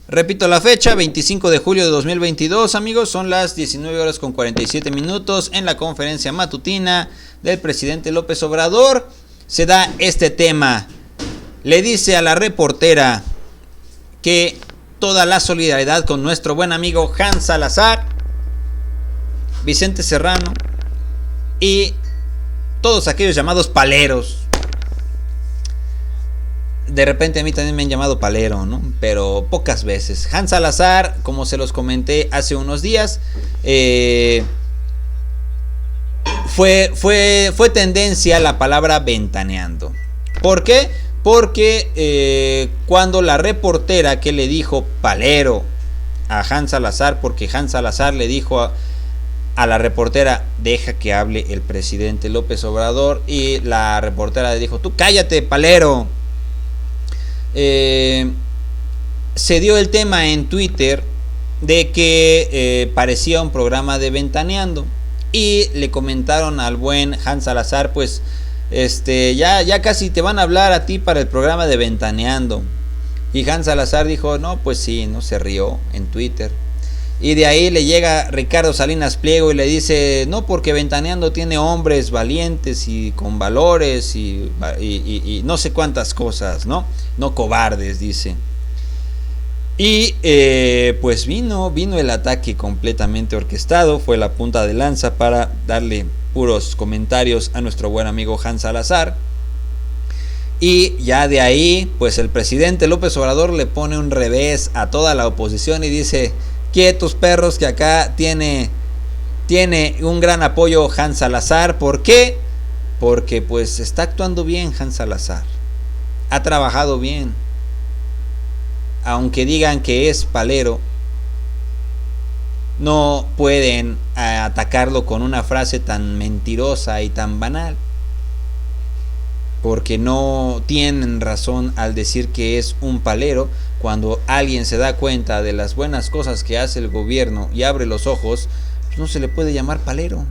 Repito la fecha, 25 de julio de 2022, amigos, son las 19 horas con 47 minutos. En la conferencia matutina del presidente López Obrador se da este tema. Le dice a la reportera que toda la solidaridad con nuestro buen amigo Hans Salazar, Vicente Serrano y todos aquellos llamados paleros. De repente a mí también me han llamado palero, ¿no? Pero pocas veces. Hans Salazar, como se los comenté hace unos días, fue tendencia la palabra ventaneando. ¿Por qué? Porque cuando la reportera que le dijo palero a Hans Salazar, porque Hans Salazar le dijo a la reportera, deja que hable el presidente López Obrador, y la reportera le dijo, tú cállate, palero. Se dio el tema en Twitter de que parecía un programa de ventaneando, y le comentaron al buen Hans Salazar, pues ya casi te van a hablar a ti para el programa de ventaneando. Y Hans Salazar dijo, no, pues sí, no, se rió en Twitter. Y de ahí le llega Ricardo Salinas Pliego y le dice, no, porque ventaneando tiene hombres valientes y con valores y no sé cuántas cosas, ¿no? No cobardes, dice. Y pues vino el ataque completamente orquestado, fue la punta de lanza para darle puros comentarios a nuestro buen amigo Hans Salazar. Y ya de ahí, pues el presidente López Obrador le pone un revés a toda la oposición y dice, quietos perros, que acá tiene un gran apoyo Hans Salazar. ¿Por qué? Porque pues está actuando bien Hans Salazar, ha trabajado bien, aunque digan que es palero, no pueden atacarlo con una frase tan mentirosa y tan banal, porque no tienen razón al decir que es un palero. Cuando alguien se da cuenta de las buenas cosas que hace el gobierno y abre los ojos, pues no se le puede llamar palero.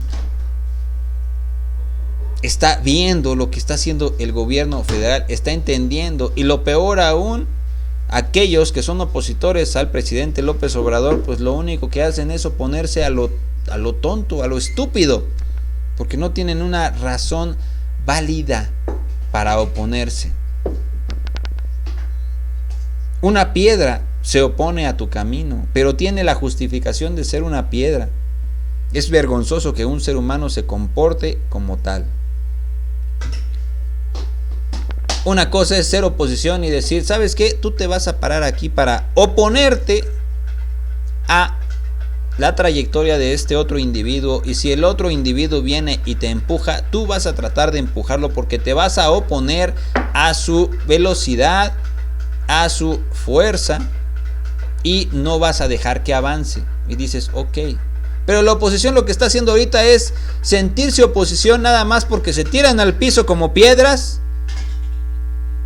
Está viendo lo que está haciendo el gobierno federal, está entendiendo, y lo peor aún, aquellos que son opositores al presidente López Obrador, pues lo único que hacen es oponerse a lo tonto, a lo estúpido, porque no tienen una razón válida para oponerse. Una piedra se opone a tu camino, pero tiene la justificación de ser una piedra. Es vergonzoso que un ser humano se comporte como tal. Una cosa es ser oposición y decir, ¿sabes qué? Tú te vas a parar aquí para oponerte a la trayectoria de este otro individuo, y si el otro individuo viene y te empuja, tú vas a tratar de empujarlo porque te vas a oponer a su velocidad, a su fuerza, y no vas a dejar que avance. Y dices, ok. Pero la oposición lo que está haciendo ahorita es sentirse oposición nada más porque se tiran al piso como piedras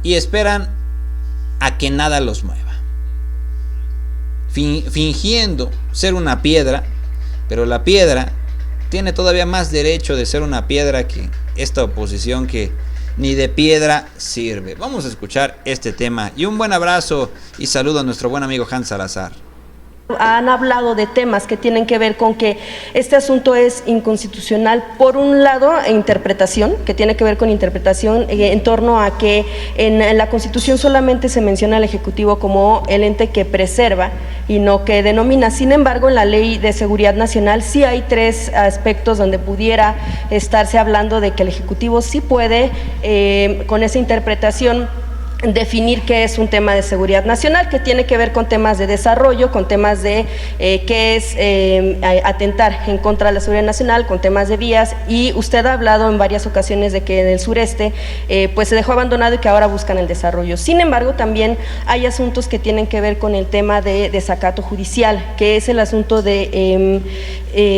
y esperan a que nada los mueva, fingiendo ser una piedra, pero la piedra tiene todavía más derecho de ser una piedra que esta oposición que ni de piedra sirve. Vamos a escuchar este tema, y un buen abrazo y saludo a nuestro buen amigo Hans Salazar. Han hablado de temas que tienen que ver con que este asunto es inconstitucional. Por un lado, interpretación, que tiene que ver con interpretación en torno a que en la Constitución solamente se menciona al Ejecutivo como el ente que preserva y no que denomina. Sin embargo, en la Ley de Seguridad Nacional sí hay tres aspectos donde pudiera estarse hablando de que el Ejecutivo sí puede, con esa interpretación, definir qué es un tema de seguridad nacional, que tiene que ver con temas de desarrollo, con temas de qué es atentar en contra de la seguridad nacional, con temas de vías, y usted ha hablado en varias ocasiones de que en el sureste pues se dejó abandonado y que ahora buscan el desarrollo. Sin embargo, también hay asuntos que tienen que ver con el tema de desacato judicial, que es el asunto de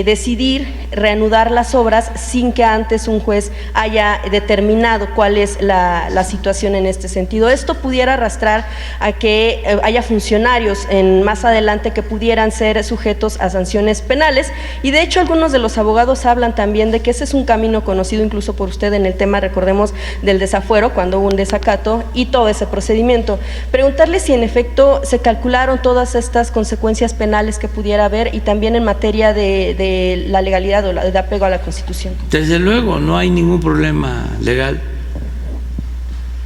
decidir reanudar las obras sin que antes un juez haya determinado cuál es la situación en este sentido. esto pudiera arrastrar a que haya funcionarios más adelante que pudieran ser sujetos a sanciones penales, y de hecho algunos de los abogados hablan también de que ese es un camino conocido incluso por usted en el tema, recordemos, del desafuero, cuando hubo un desacato y todo ese procedimiento. Preguntarle si en efecto se calcularon todas estas consecuencias penales que pudiera haber, y también en materia de la legalidad o de apego a la Constitución. Desde luego, no hay ningún problema legal.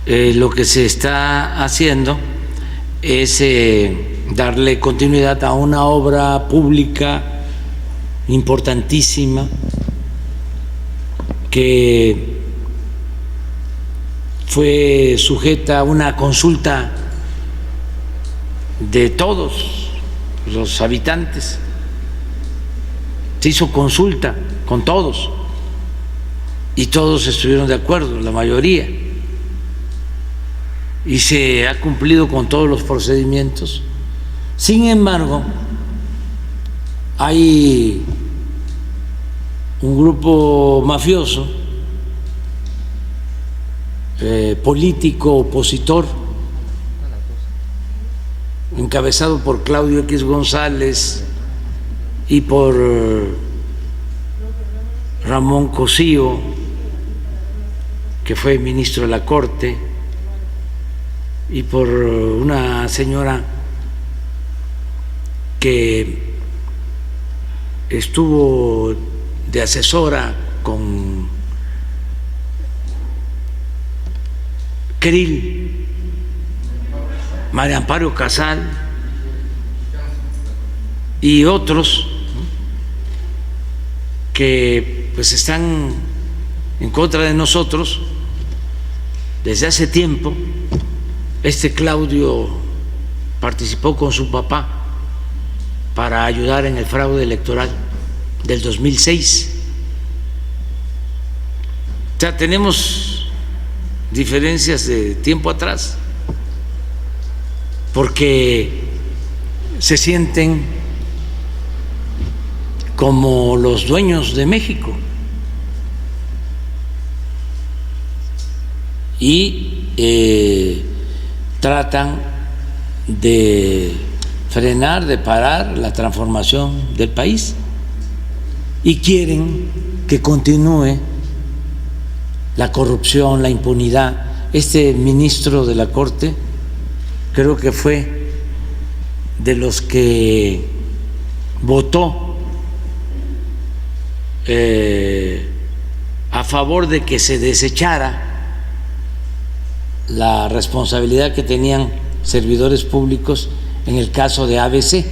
Lo que se está haciendo es darle continuidad a una obra pública importantísima que fue sujeta a una consulta de todos los habitantes. Se hizo consulta con todos y todos estuvieron de acuerdo, la mayoría, y se ha cumplido con todos los procedimientos. Sin embargo, hay un grupo mafioso, político opositor, encabezado por Claudio X González y por Ramón Cosío, que fue ministro de la Corte, y por una señora que estuvo de asesora con Krill, María Amparo Casal y otros que pues están en contra de nosotros desde hace tiempo. Este Claudio participó con su papá para ayudar en el fraude electoral del 2006. O sea, tenemos diferencias de tiempo atrás, porque se sienten como los dueños de México y tratan de frenar, de parar la transformación del país, y quieren que continúe la corrupción, la impunidad. Este ministro de la Corte creo que fue de los que votó a favor de que se desechara la responsabilidad que tenían servidores públicos en el caso de ABC.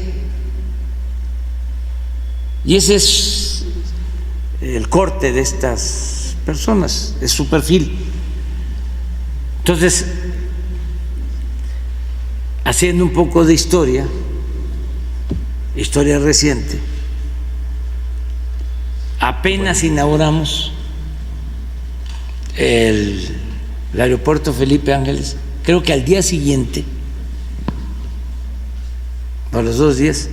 Y ese es el corte de estas personas, es su perfil. Entonces, haciendo un poco de historia reciente, apenas inauguramos el aeropuerto Felipe Ángeles, creo que al día siguiente, a los 2 días,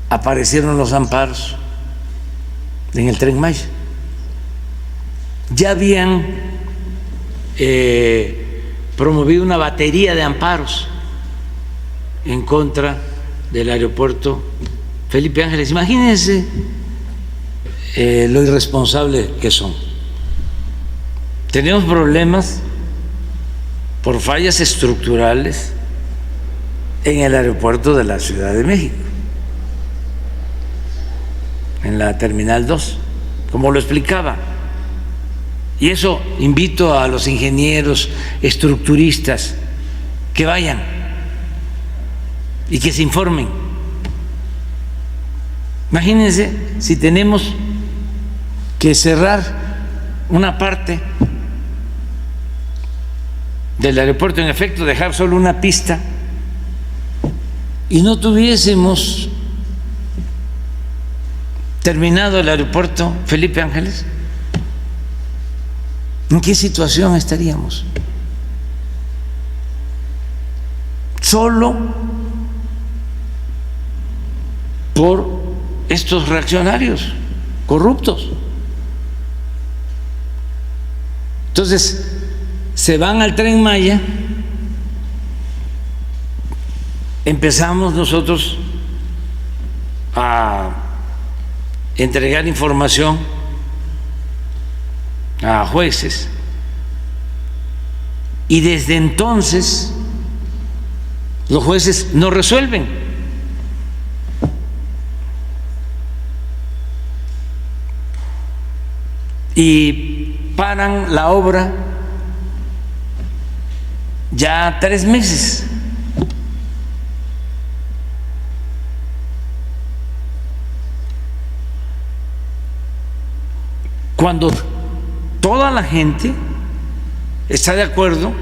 aparecieron los amparos en el Tren Maya. Ya habían promovido una batería de amparos en contra del aeropuerto Felipe Ángeles. Imagínense lo irresponsable que son. Tenemos problemas por fallas estructurales en el aeropuerto de la Ciudad de México, en la Terminal 2, como lo explicaba. Y eso invito a los ingenieros estructuristas que vayan y que se informen. Imagínense si tenemos que cerrar una parte del aeropuerto, en efecto dejar solo una pista, y no tuviésemos terminado el aeropuerto Felipe Ángeles, ¿en qué situación estaríamos? Solo por estos reaccionarios corruptos. Entonces, se van al Tren Maya empezamos nosotros a entregar información a jueces y desde entonces los jueces no resuelven. Y paran la obra ya 3 meses. Cuando toda la gente está de acuerdo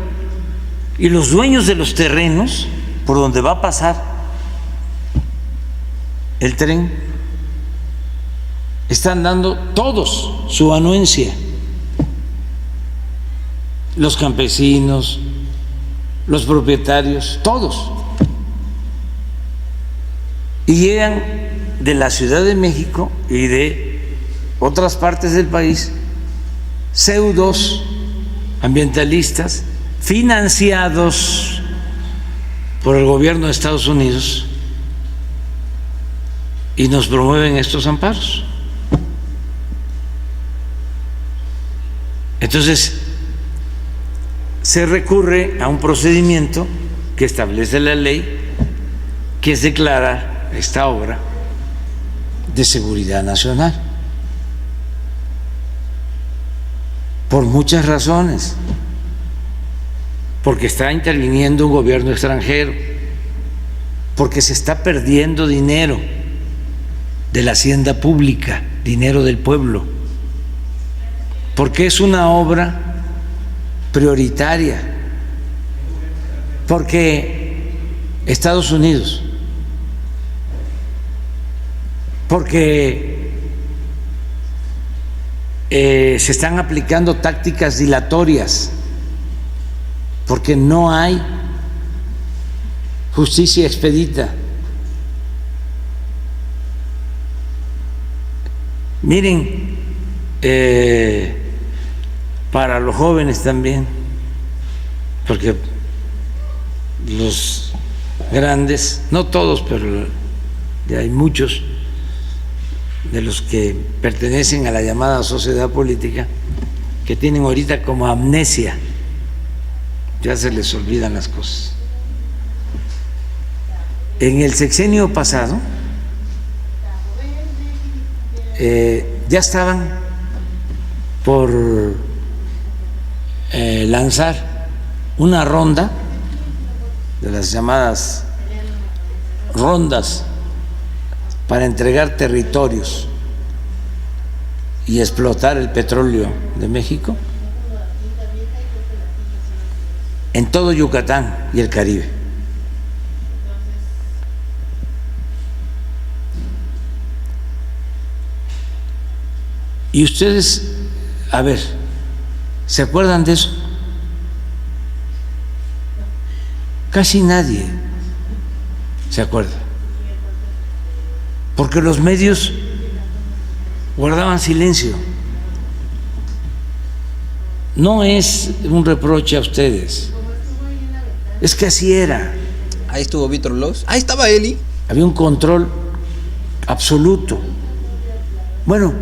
y los dueños de los terrenos por donde va a pasar el tren están dando todos su anuencia, los campesinos, los propietarios, todos, y llegan de la Ciudad de México y de otras partes del país pseudos ambientalistas financiados por el gobierno de Estados Unidos y nos promueven estos amparos. Entonces se recurre a un procedimiento que establece la ley, que es declarar esta obra de seguridad nacional, por muchas razones, porque está interviniendo un gobierno extranjero, porque se está perdiendo dinero de la hacienda pública, dinero del pueblo, porque es una obra prioritaria, porque Estados Unidos, porque se están aplicando tácticas dilatorias, porque no hay justicia expedita. Miren, para los jóvenes también, porque los grandes, no todos, pero ya hay muchos de los que pertenecen a la llamada sociedad política que tienen ahorita como amnesia, ya se les olvidan las cosas. En el sexenio pasado ya estaban por lanzar una ronda de las llamadas rondas para entregar territorios y explotar el petróleo de México en todo Yucatán y el Caribe. Y ustedes, a ver, ¿se acuerdan de eso? Casi nadie se acuerda, porque los medios guardaban silencio. No es un reproche a ustedes, es que así era. Ahí estuvo Víctor López, ahí estaba Eli. Había un control absoluto. Bueno,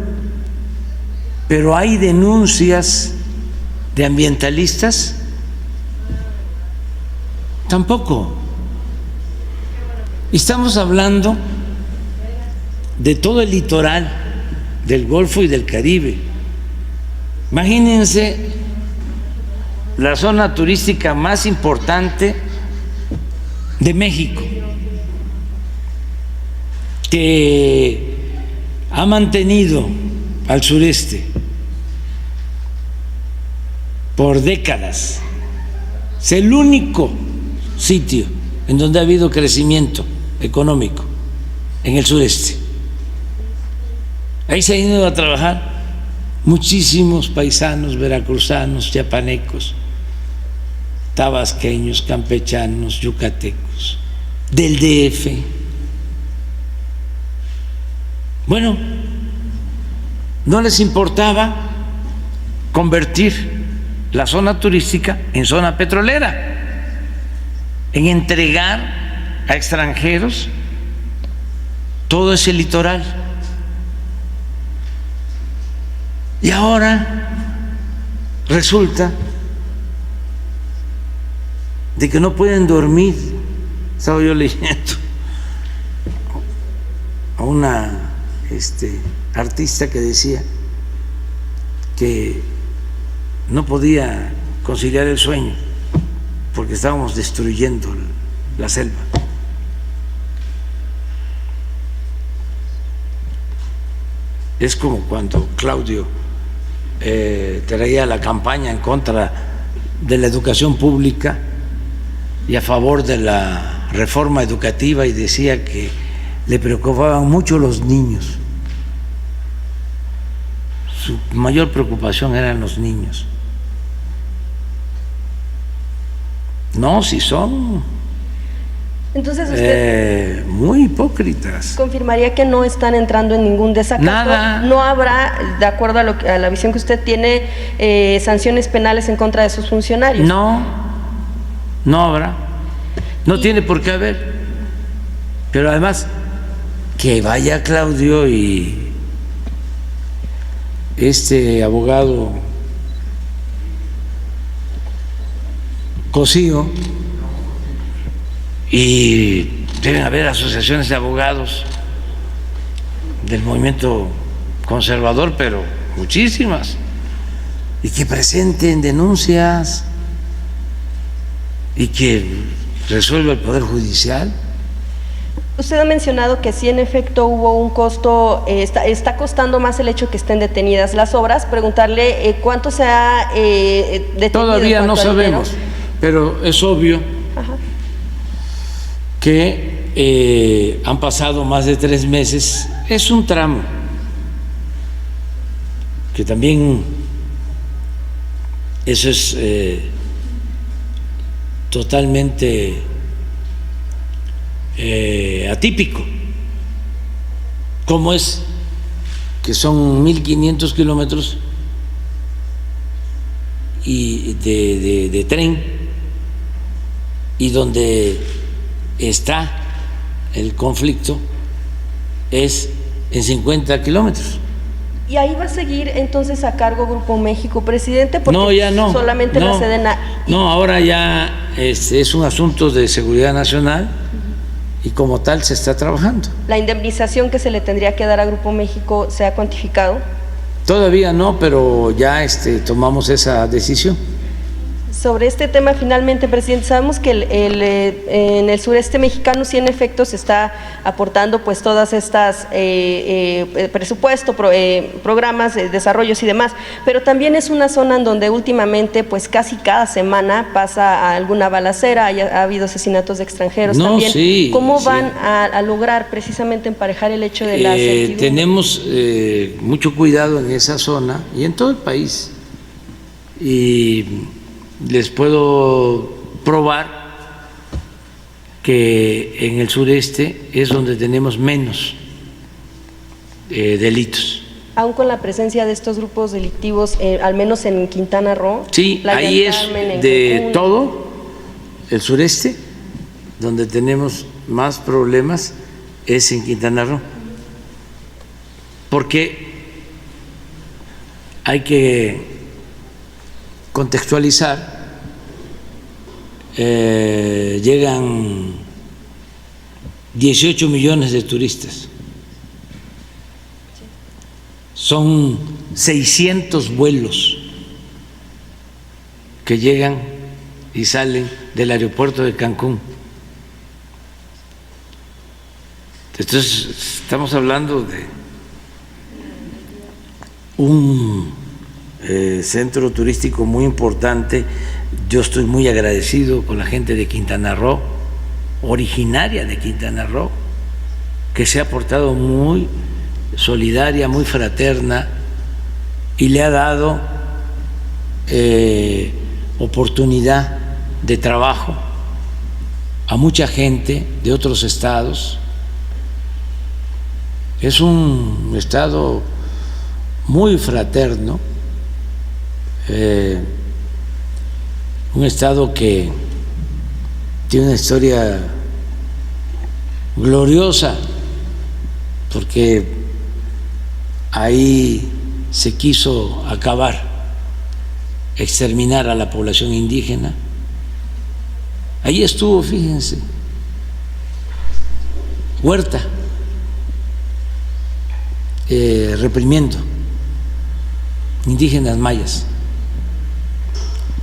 pero hay denuncias de ambientalistas, tampoco. Estamos hablando de todo el litoral del Golfo y del Caribe. Imagínense la zona turística más importante de México, que ha mantenido al sureste por décadas. Es el único sitio en donde ha habido crecimiento económico, en el sureste. Ahí se han ido a trabajar muchísimos paisanos veracruzanos, chiapanecos, tabasqueños, campechanos, yucatecos, del DF. Bueno, no les importaba convertir la zona turística en zona petrolera, en entregar a extranjeros todo ese litoral. Y ahora resulta de que no pueden dormir. Estaba yo leyendo a una artista que decía que no podía conciliar el sueño porque estábamos destruyendo la selva. Es como cuando Claudio traía la campaña en contra de la educación pública y a favor de la reforma educativa y decía que le preocupaban mucho los niños. Su mayor preocupación eran los niños. No, si son entonces usted muy hipócritas. confirmaría que no están entrando en ningún desacato. Nada. No habrá, de acuerdo a la visión que usted tiene, sanciones penales en contra de sus funcionarios. No, no habrá. No tiene por qué haber. Pero además, que vaya Claudio y este abogado Cosío, y deben haber asociaciones de abogados del movimiento conservador, pero muchísimas, y que presenten denuncias y que resuelva el Poder Judicial. Usted ha mencionado que sí, en efecto, hubo un costo, está costando más el hecho que estén detenidas las obras. Preguntarle cuánto se ha detenido. Todavía no sabemos, pero es obvio. Ajá. Que han pasado más de 3 meses. Es un tramo que también eso es totalmente atípico. ¿Cómo es que son 1.500 kilómetros y de tren, y donde está el conflicto es en 50 kilómetros? ¿Y ahí va a seguir entonces a cargo Grupo México, presidente? Porque no, ya no. Solamente no, la Sedena. No, ahora ya es un asunto de seguridad nacional y como tal se está trabajando. ¿La indemnización que se le tendría que dar a Grupo México se ha cuantificado? Todavía no, pero ya tomamos esa decisión. Sobre este tema, finalmente, presidente, sabemos que en el sureste mexicano sí en efecto se está aportando pues todas estas presupuesto, programas, desarrollos y demás, pero también es una zona en donde últimamente pues casi cada semana pasa alguna balacera, ha habido asesinatos de extranjeros también. Sí, ¿Cómo sí. van a lograr precisamente emparejar el hecho de la certidumbre? Tenemos mucho cuidado en esa zona y en todo el país, y les puedo probar que en el sureste es donde tenemos menos delitos. Aún con la presencia de estos grupos delictivos, al menos en Quintana Roo. Sí, ahí es de todo el sureste donde tenemos más problemas, es en Quintana Roo, porque hay que contextualizar. Llegan 18 millones de turistas, son 600 vuelos que llegan y salen del aeropuerto de Cancún. Entonces estamos hablando de un centro turístico muy importante. Yo estoy muy agradecido con la gente de Quintana Roo, originaria de Quintana Roo, que se ha portado muy solidaria, muy fraterna, y le ha dado oportunidad de trabajo a mucha gente de otros estados. Es un estado muy fraterno, un estado que tiene una historia gloriosa, porque ahí se quiso acabar, exterminar a la población indígena. Ahí estuvo, fíjense, Huerta, reprimiendo indígenas mayas.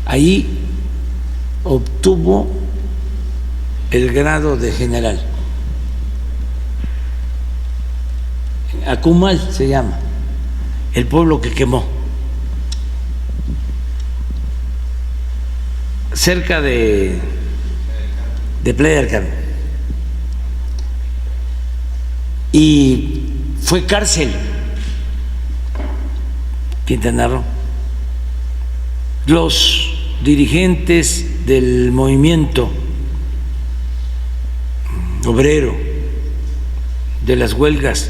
Ahí obtuvo el grado de general. Acumal se llama, el pueblo que quemó, cerca de Playa del Carmen, y fue cárcel Quintana Roo. Los dirigentes del movimiento obrero, de las huelgas,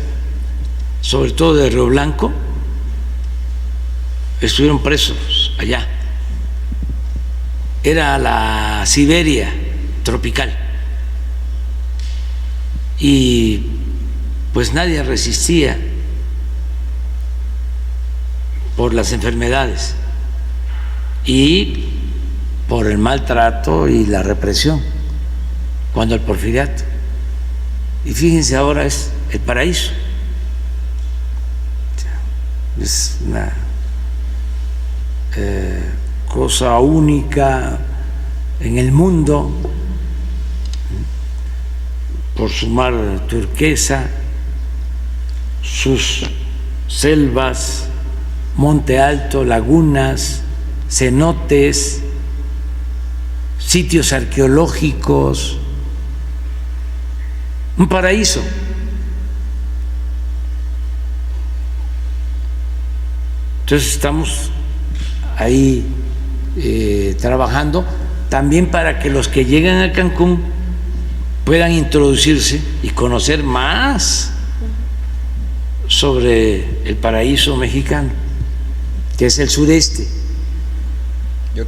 sobre todo de Río Blanco, estuvieron presos allá. Era la Siberia tropical y pues nadie resistía por las enfermedades y por el maltrato y la represión cuando el porfiriato. Y fíjense, ahora es el paraíso. Es una cosa única en el mundo, por su mar turquesa, sus selvas, monte alto, lagunas, cenotes, sitios arqueológicos, un paraíso. Entonces estamos ahí trabajando también para que los que llegan a Cancún puedan introducirse y conocer más sobre el paraíso mexicano, que es el sureste,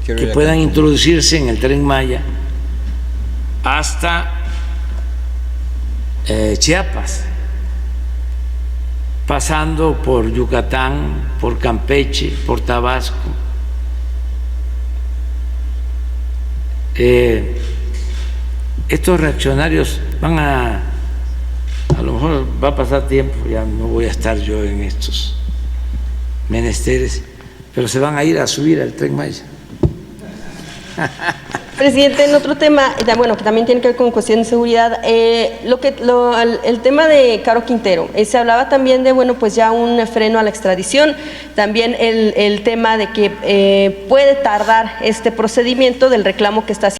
que puedan introducirse en el Tren Maya hasta Chiapas, pasando por Yucatán, por Campeche, por Tabasco. Estos reaccionarios van a lo mejor va a pasar tiempo, ya no voy a estar yo en estos menesteres, pero se van a ir a subir al Tren Maya. Presidente, en otro tema, bueno, que también tiene que ver con cuestión de seguridad, el tema de Caro Quintero, se hablaba también de, bueno, pues ya un freno a la extradición, también el tema de que puede tardar este procedimiento del reclamo que está haciendo